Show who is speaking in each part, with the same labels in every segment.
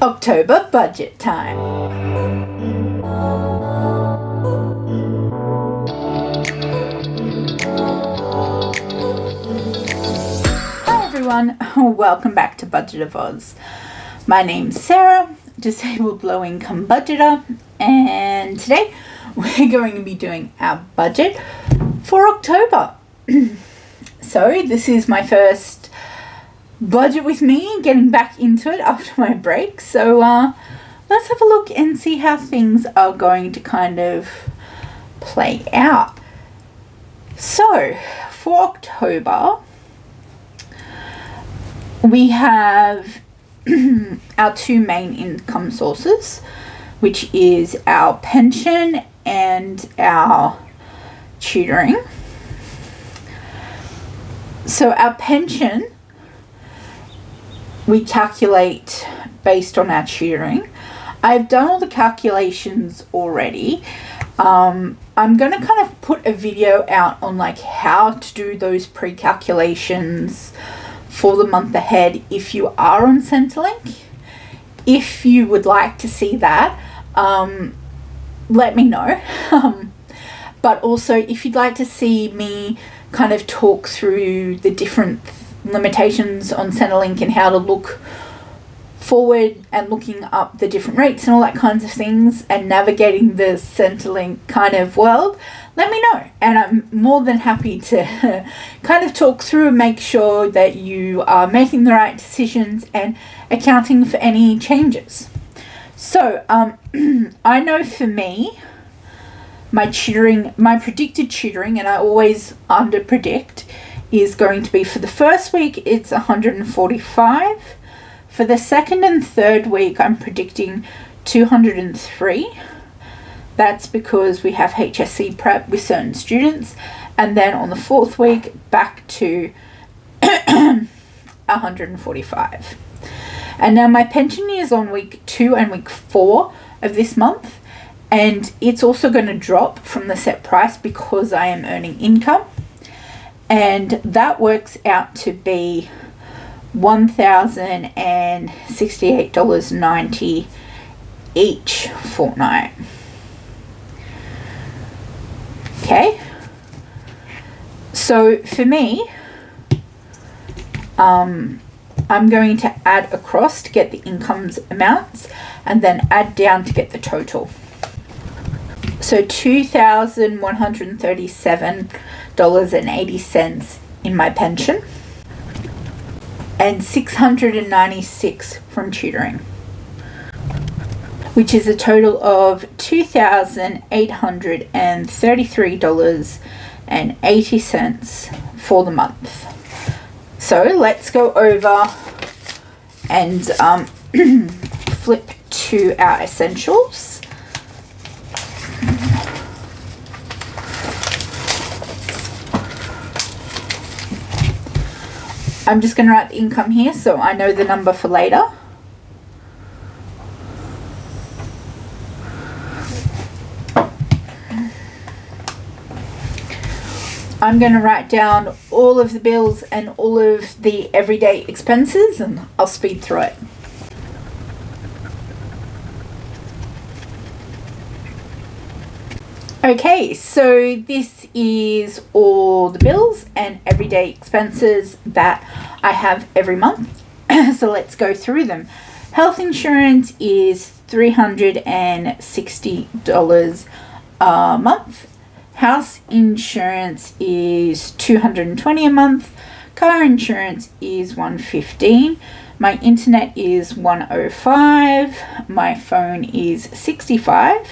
Speaker 1: October budget time. Hi everyone, welcome back to Budget of Oz. My name's Sarah, disabled low income budgeter, and today we're going to be doing our budget for October. So this is my first budget with me, getting back into it after my break. So let's have a look and see how things are going to kind of play out. So for October, we have our two main income sources, which is our pension and our tutoring. So our pension, we calculate based on our tutoring. I've done all the calculations already. I'm going to kind of put a video out on like how to do those pre-calculations for the month ahead if you are on Centrelink. If you would like to see that, let me know. But also if you'd like to see me kind of talk through the different limitations on Centrelink and how to look forward and looking up the different rates and all that kinds of things and navigating the Centrelink kind of world, let me know, and I'm more than happy to kind of talk through and make sure that you are making the right decisions and accounting for any changes. So I know for me, my predicted tutoring, and I always under predict, is going to be for the first week it's 145. For the second and third week I'm predicting 203. That's because we have HSC prep with certain students, and then on the fourth week back to 145. And now my pension is on week 2 and week 4 of this month, and it's also going to drop from the set price because I am earning income. And that works out to be $1,068.90 each fortnight. Okay, so for me, I'm going to add across to get the incomes amounts and then add down to get the total. So $2,137.80 in my pension and $696 from tutoring, which is a total of $2,833.80 for the month. So let's go over and flip to our essentials. I'm just going to write the income here so I know the number for later. I'm going to write down all of the bills and all of the everyday expenses, and I'll speed through it. Okay, so this is all the bills and everyday expenses that I have every month. So let's go through them. Health insurance is $360 a month. House insurance is $220 a month. Car insurance is $115. My internet is $105. My phone is $65.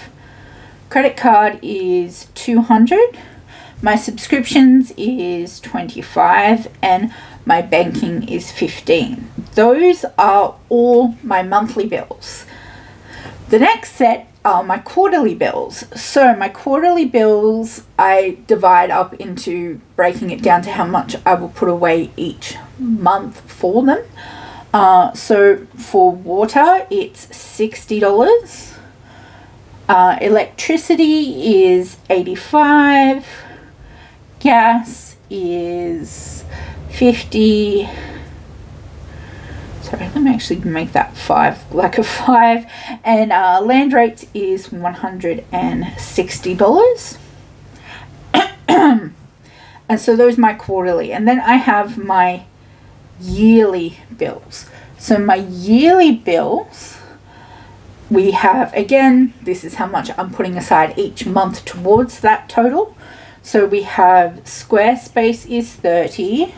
Speaker 1: Credit card is $200. My subscriptions is $25, and my banking is $15. Those are all my monthly bills. The next set are my quarterly bills. So my quarterly bills, I divide up into breaking it down to how much I will put away each month for them. So for water, it's $60. Electricity is $85. Gas is $50. Sorry, let me actually make that 5, like a 5. And land rate is $160. And so those are my quarterly. And then I have my yearly bills. So my yearly bills, we have, again, this is how much I'm putting aside each month towards that total. So we have Squarespace is $30.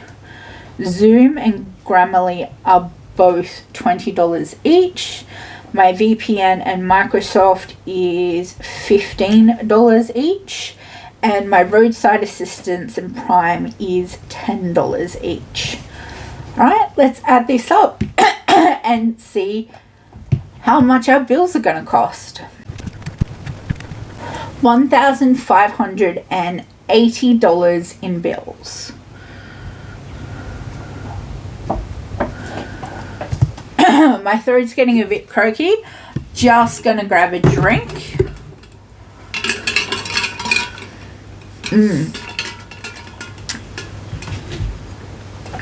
Speaker 1: Zoom and Grammarly are both $20 each. My VPN and Microsoft is $15 each. And my roadside assistance and Prime is $10 each. Alright, let's add this up and see how much our bills are going to cost. $1,580 in bills. My throat's getting a bit croaky. Just going to grab a drink. I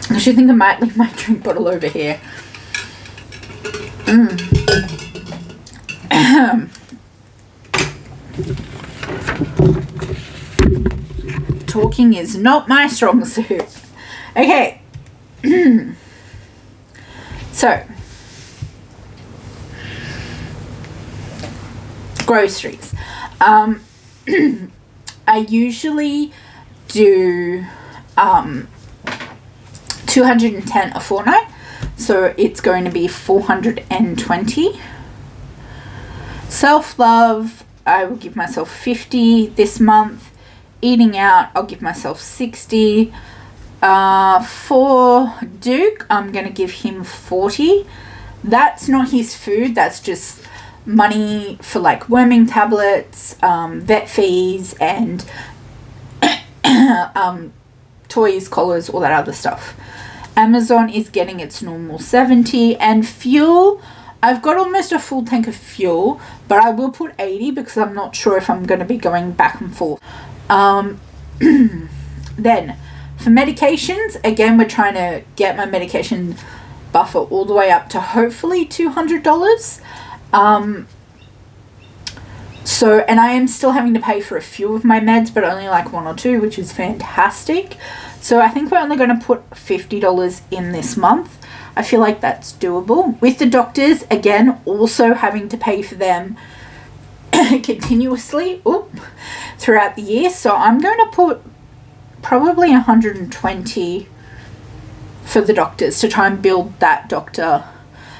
Speaker 1: actually think I might leave my drink bottle over here. Talking is not my strong suit. Okay. So, groceries. I usually do 210 a fortnight, so it's going to be 420. Self-love, I will give myself 50 this month. Eating out, I'll give myself 60. For Duke, I'm going to give him 40. That's not his food, that's just money for like worming tablets, vet fees, and toys, collars, all that other stuff. Amazon is getting its normal 70. And fuel, I've got almost a full tank of fuel, but I will put 80 because I'm not sure if I'm going to be going back and forth. Then for medications, again, we're trying to get my medication buffer all the way up to hopefully $200. So, and I am still having to pay for a few of my meds, but only like 1 or 2, which is fantastic. So I think we're only going to put $50 in this month. I feel like that's doable. With the doctors, again, also having to pay for them continuously throughout the year. So I'm going to put probably 120 for the doctors to try and build that doctor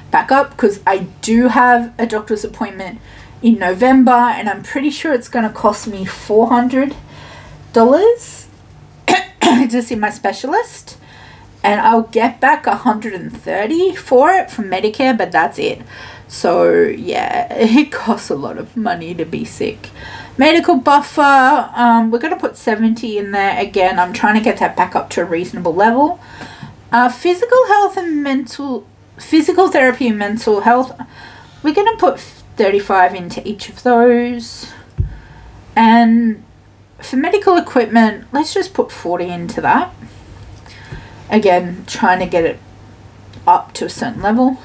Speaker 1: back up, because I do have a doctor's appointment in November and I'm pretty sure it's going to cost me $400 to see my specialist, and I'll get back $130 for it from Medicare, but that's it. So yeah, it costs a lot of money to be sick. Medical buffer, we're going to put 70 in there. Again, I'm trying to get that back up to a reasonable level. Physical health and physical therapy and mental health, we're going to put 35 into each of those. And for medical equipment, let's just put 40 into that. Again, trying to get it up to a certain level.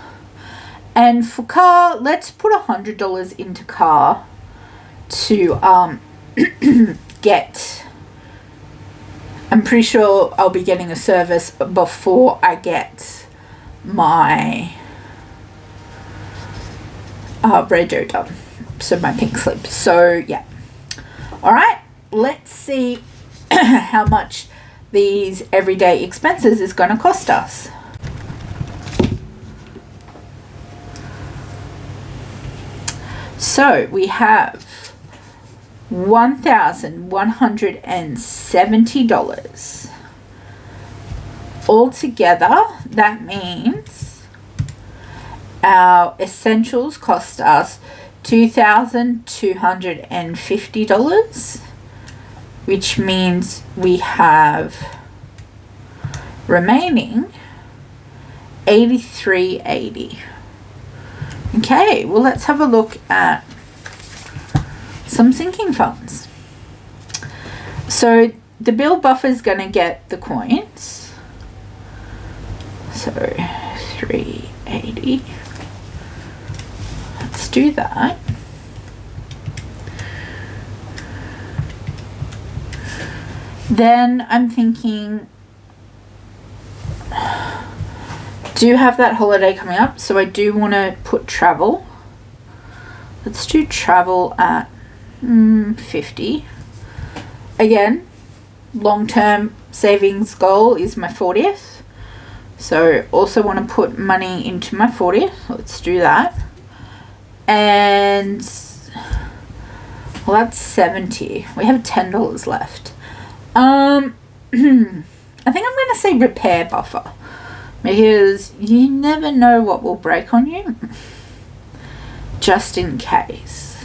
Speaker 1: And for car, let's put $100 into car to get, I'm pretty sure I'll be getting a service before I get my rego done, so my pink slip. So yeah, all right, let's see how much these everyday expenses is going to cost us. So we have $1,170 altogether. That means our essentials cost us $2,250, which means we have remaining $83.80. Okay, well, let's have a look at some sinking funds. So the bill buffer is going to get the coins. So 380. 40. Let's do that. Then I'm thinking, do have that holiday coming up, so I do want to put travel. Let's do travel at 50. Again, long-term savings goal is my 40th. So also want to put money into my 40th. Let's do that. And well, that's 70. We have $10 left. I think I'm going to say repair buffer, because you never know what will break on you, just in case.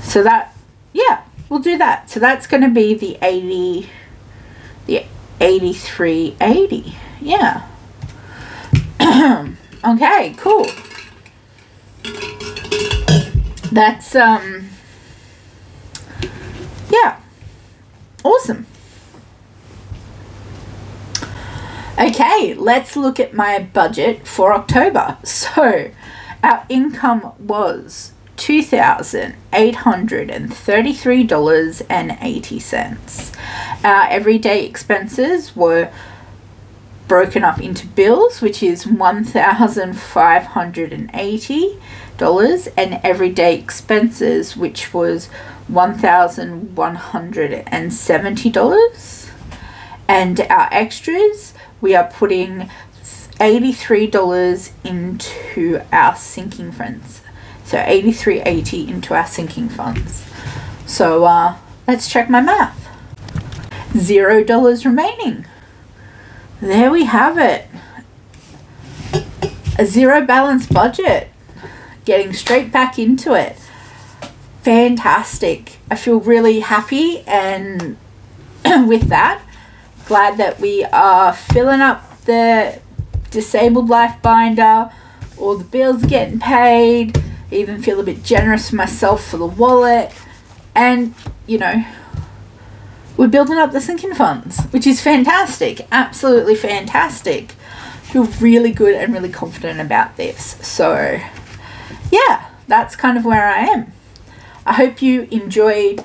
Speaker 1: So that, yeah, we'll do that. So that's going to be the 83.80. Yeah. Okay, cool. That's yeah, awesome. Okay, let's look at my budget for October. So our income was $2,833.80. Our everyday expenses were broken up into bills, which is $1,580, and everyday expenses, which was $1,170. And our extras, we are putting $83 into our sinking funds. So $83.80 into our sinking funds. So let's check my math. $0 remaining. There we have it. A zero balance budget. Getting straight back into it. Fantastic. I feel really happy and with that. Glad that we are filling up the disabled life binder. All the bills getting paid. Even feel a bit generous myself for the wallet. And, you know, we're building up the sinking funds, which is fantastic. Absolutely fantastic. Feel really good and really confident about this. So, yeah, that's kind of where I am. I hope you enjoyed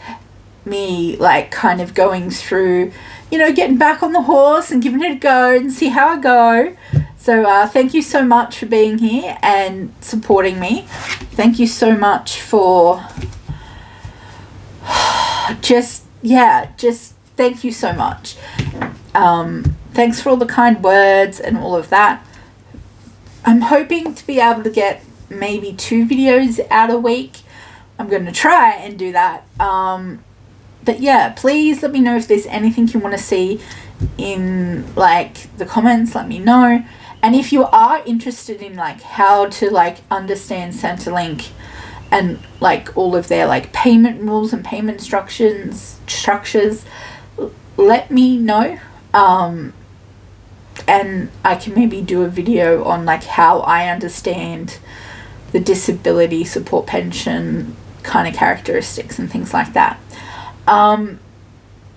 Speaker 1: me, like, kind of going through, you know, getting back on the horse and giving it a go and see how I go. So thank you so much for being here and supporting me. Thank you so much for just thank you so much. Thanks for all the kind words and all of that. I'm hoping to be able to get maybe 2 videos out a week. I'm going to try and do that. But yeah, please let me know if there's anything you want to see in like the comments. Let me know. And if you are interested in like how to like understand Centrelink and like all of their like payment rules and payment structures, let me know. And I can maybe do a video on like how I understand the disability support pension kind of characteristics and things like that.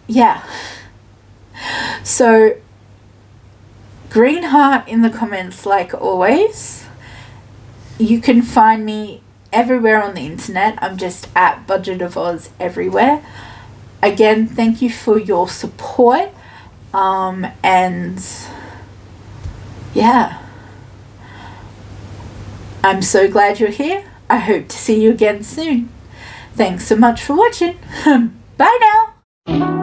Speaker 1: Yeah. So green heart in the comments like always. You can find me everywhere on the internet. I'm just at Budget of Oz everywhere. Again, thank you for your support. And yeah, I'm so glad you're here. I hope to see you again soon. Thanks so much for watching. Bye now.